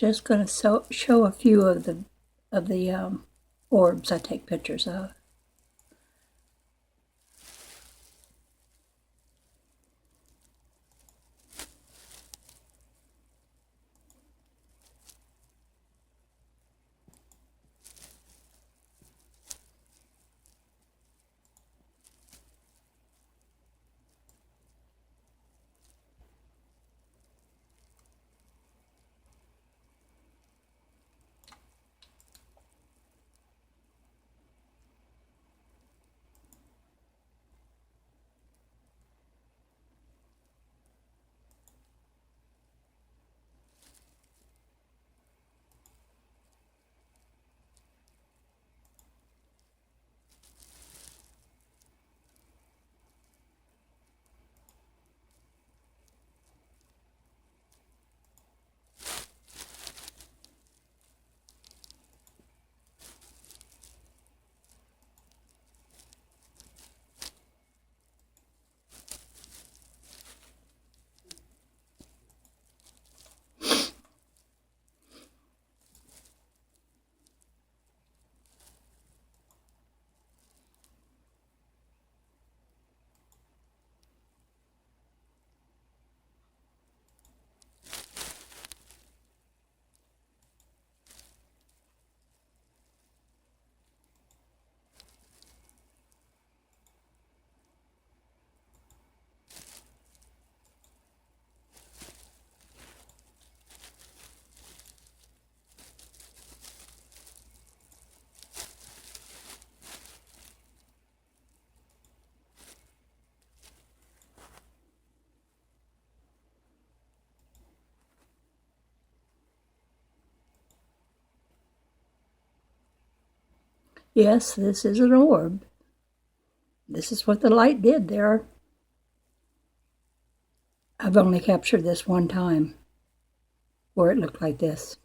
Just going to show a few of the orbs I take pictures of. Yes, this is an orb. This is what the light did there. I've only captured this one time where it looked like this.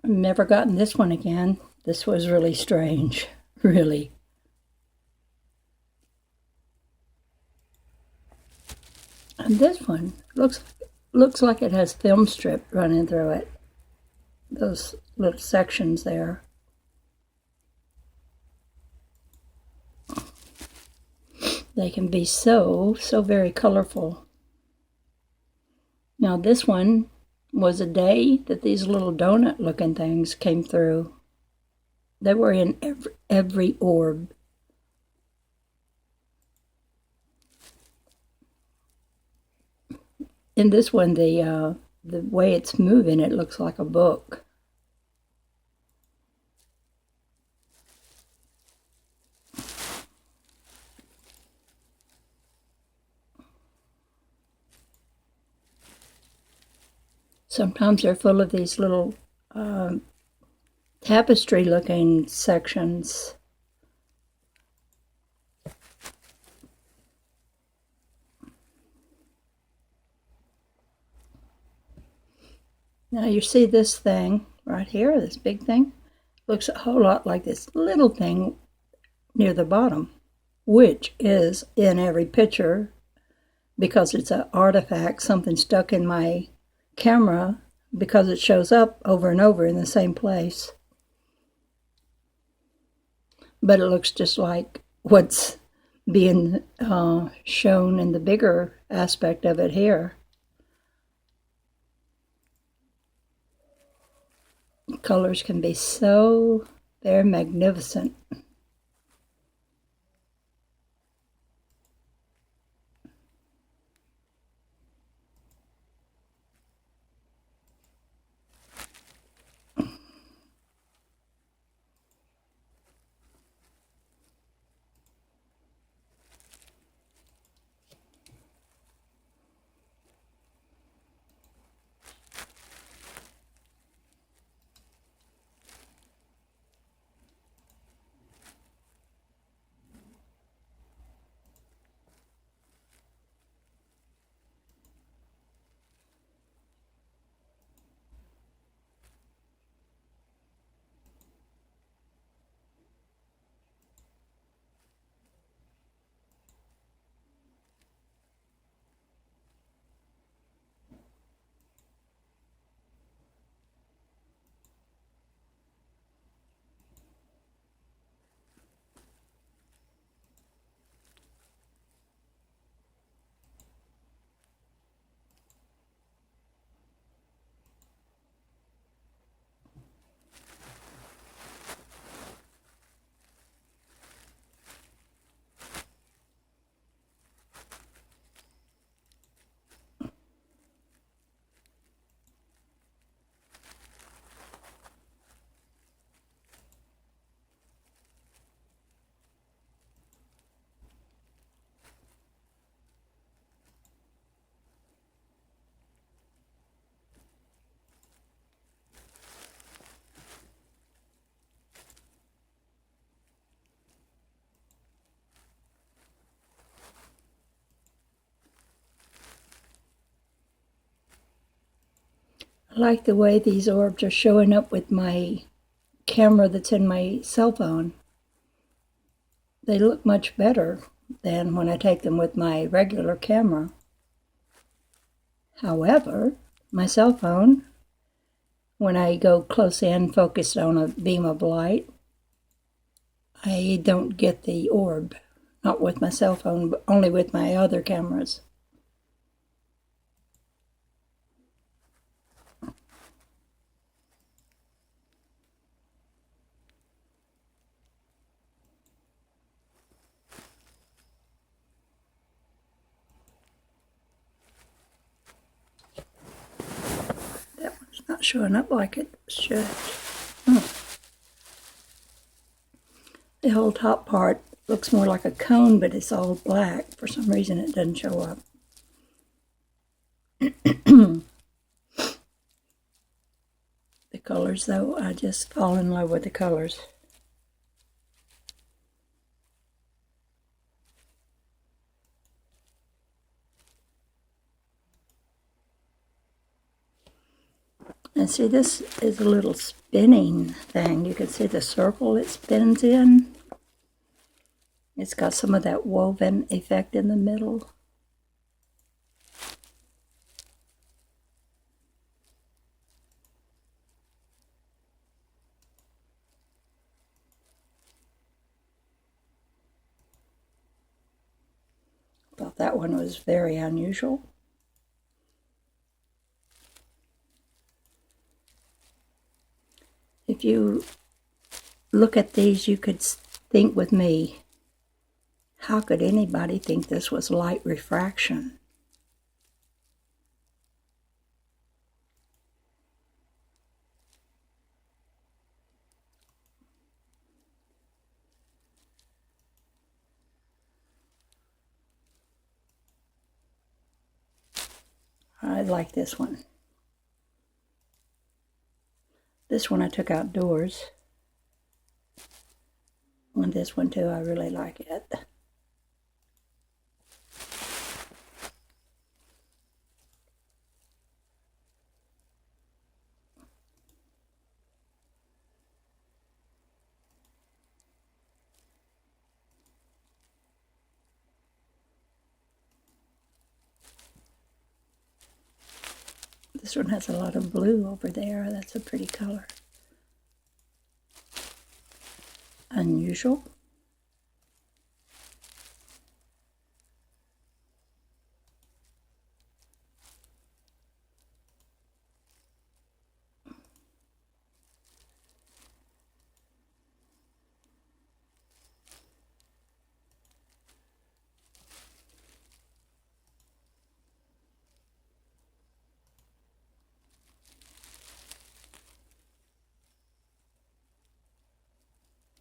I've never gotten this one again. This was really strange, really. And this one looks like it has film strip running through it. Those little sections there. They can be so very colorful. Now this one was a day that these little donut looking things came through. They were in every orb. In this one, the way it's moving, it looks like a book. Sometimes they're full of these little tapestry-looking sections. Now you see this thing right here, this big thing, looks a whole lot like this little thing near the bottom, which is in every picture because it's an artifact, something stuck in my camera because it shows up over and over in the same place. But it looks just like what's being shown in the bigger aspect of it here. Colors can be so very magnificent. like the way these orbs are showing up with my camera that's in my cell phone. They look much better than when I take them with my regular camera. However, my cell phone, when I go close in focused on a beam of light, I don't get the orb. Not with my cell phone, but only with my other cameras. That one's not showing up like it should. The whole top part looks more like a cone, but it's all black. For some reason it doesn't show up. The colors, though, I just fall in love with the colors. And see, this is a little spinning thing. You can see the circle it spins in. It's got some of that woven effect in the middle. Thought that one was very unusual. If you look at these, you could think with me, how could anybody think this was light refraction? I like this one. This one I took outdoors. And this one too, I really like it. This one has a lot of blue over there. That's a pretty color. Unusual.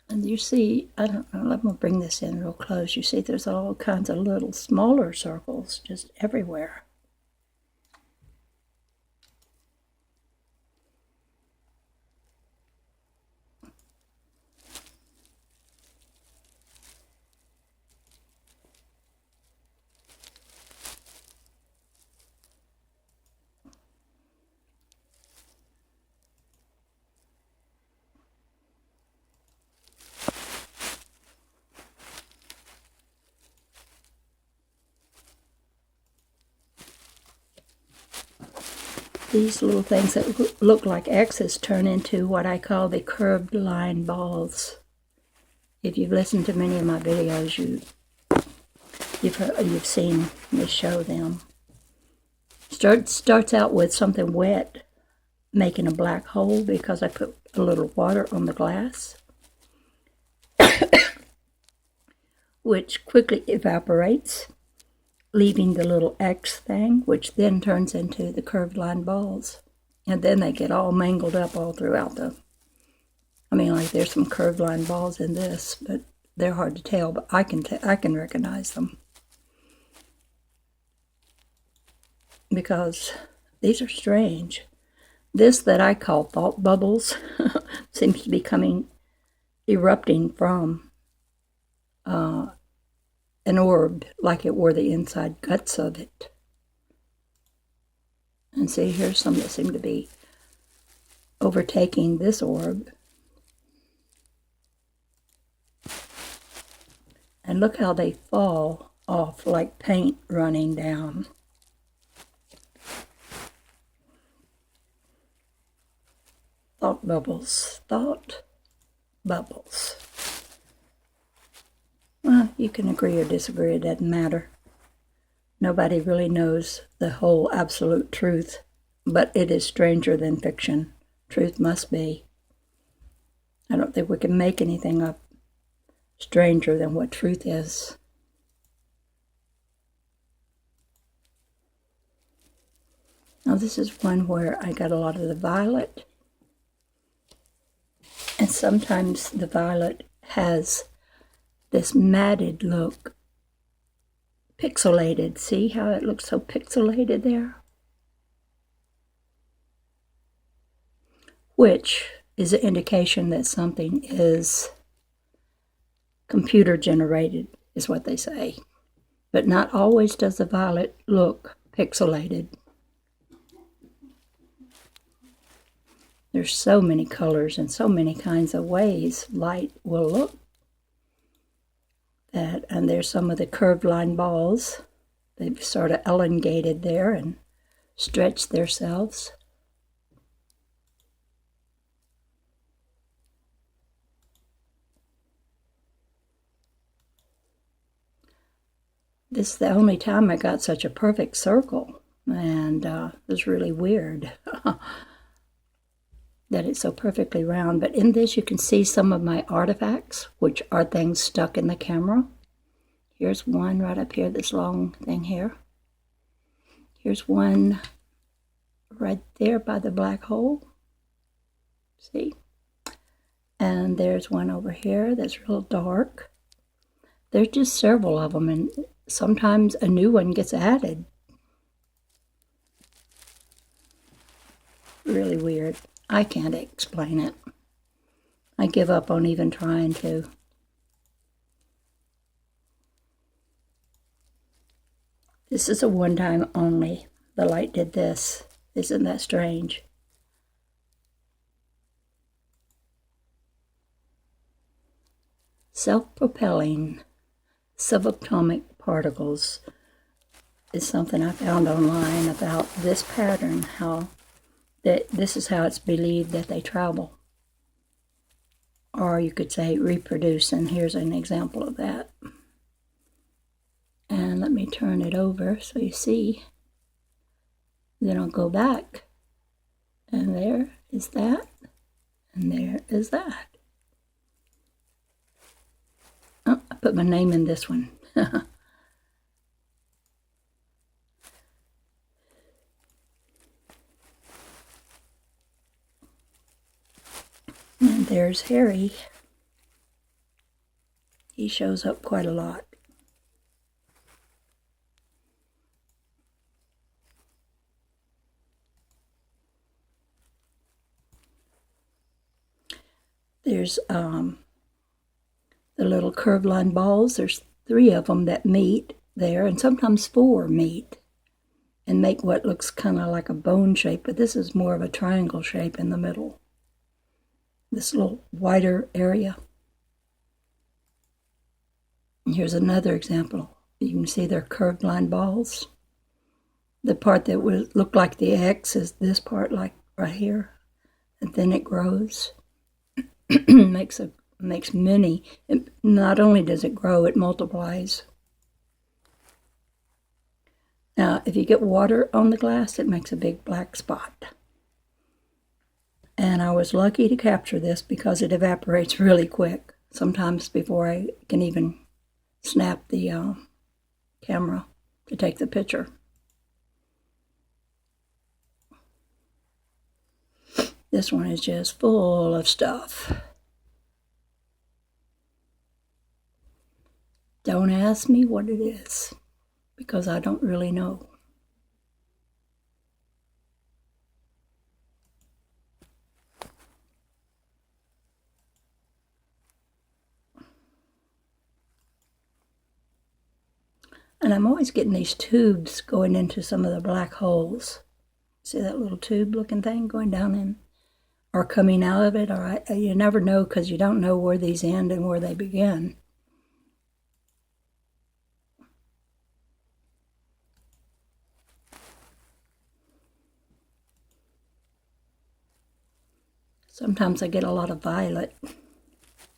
And you see, I don't know, let me bring this in real close. You see there's all kinds of little smaller circles just everywhere. These little things that look like X's turn into what I call the curved line balls. If you've listened to many of my videos, you've seen me show them. Starts out with something wet, making a black hole because I put a little water on the glass, which quickly evaporates, leaving the little X thing, which then turns into the curved line balls. And then they get all mangled up all throughout like there's some curved line balls in this, but they're hard to tell, but I can recognize them. Because these are strange. This that I call thought bubbles seems to be erupting from an orb, like it were the inside guts of it. And see, here's some that seem to be overtaking this orb. And look how they fall off like paint running down. Thought bubbles. Thought bubbles. Well, you can agree or disagree, it doesn't matter. Nobody really knows the whole absolute truth, but it is stranger than fiction. Truth must be. I don't think we can make anything up stranger than what truth is. Now this is one where I got a lot of the violet, and sometimes the violet has this matted look, pixelated. See how it looks so pixelated there? Which is an indication that something is computer generated, is what they say. But not always does the violet look pixelated. There's so many colors and so many kinds of ways light will look. And there's some of the curved line balls. They've sort of elongated there and stretched themselves. This is the only time I got such a perfect circle, and it was really weird that it's so perfectly round. But in this you can see some of my artifacts, which are things stuck in the camera. Here's one right up here, this long thing here. Here's one right there by the black hole. See? And there's one over here that's real dark. There's just several of them, and sometimes a new one gets added. Really weird. I can't explain it. I give up on even trying to. This is a one-time only. The light did this. Isn't that strange? Self-propelling subatomic particles is something I found online about this pattern, how that this is how it's believed that they travel. Or you could say reproduce, and here's an example of that. And let me turn it over so you see. Then I'll go back, and there is that, and there is that. Oh, I put my name in this one. And there's Harry. He shows up quite a lot. There's the little curved line balls. There's 3 of them that meet there, and sometimes 4 meet and make what looks kind of like a bone shape, but this is more of a triangle shape in the middle. This little wider area. And here's another example. You can see they're curved line balls. The part that would look like the X is this part, like right here, and then it grows. makes many. Not only does it grow, it multiplies. Now, if you get water on the glass, it makes a big black spot. And I was lucky to capture this because it evaporates really quick, sometimes before I can even snap the camera to take the picture. This one is just full of stuff. Don't ask me what it is, because I don't really know. And I'm always getting these tubes going into some of the black holes. See that little tube looking thing going down in? are coming out of it, or you never know because you don't know where these end and where they begin. Sometimes I get a lot of violet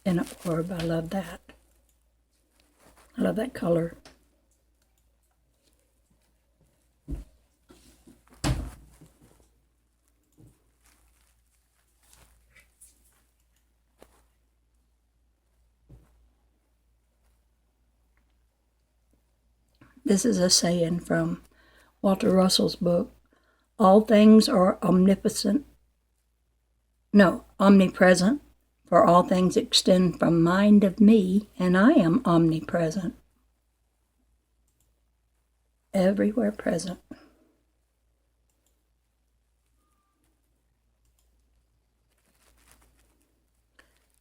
in an orb. I love that. I love that color. This is a saying from Walter Russell's book. All things are omnipresent, for all things extend from mind of me, and I am omnipresent. Everywhere present.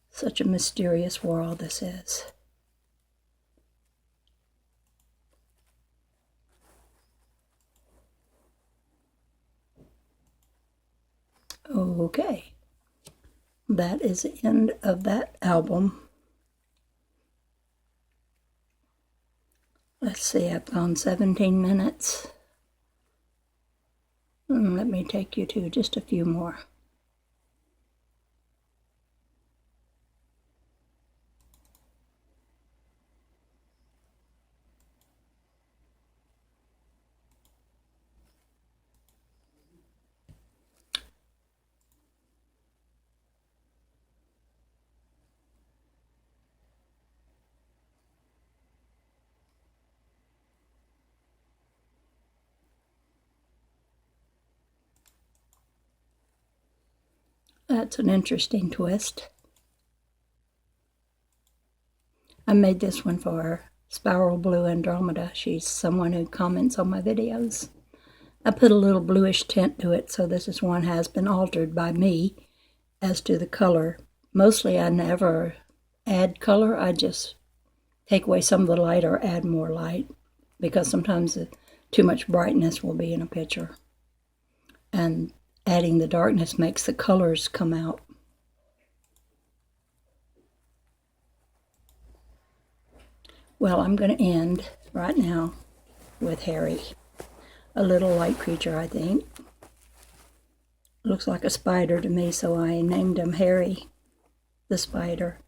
Such a mysterious world this is. Okay, that is the end of that album. Let's see, I've gone 17 minutes. Let me take you to just a few more. That's an interesting twist. I made this one for Spiral Blue Andromeda. She's someone who comments on my videos. I put a little bluish tint to it, so this one has been altered by me as to the color. Mostly I never add color, I just take away some of the light or add more light, because sometimes too much brightness will be in a picture. And adding the darkness makes the colors come out. Well, I'm going to end right now with Harry. A little light creature, I think. Looks like a spider to me, so I named him Harry the spider.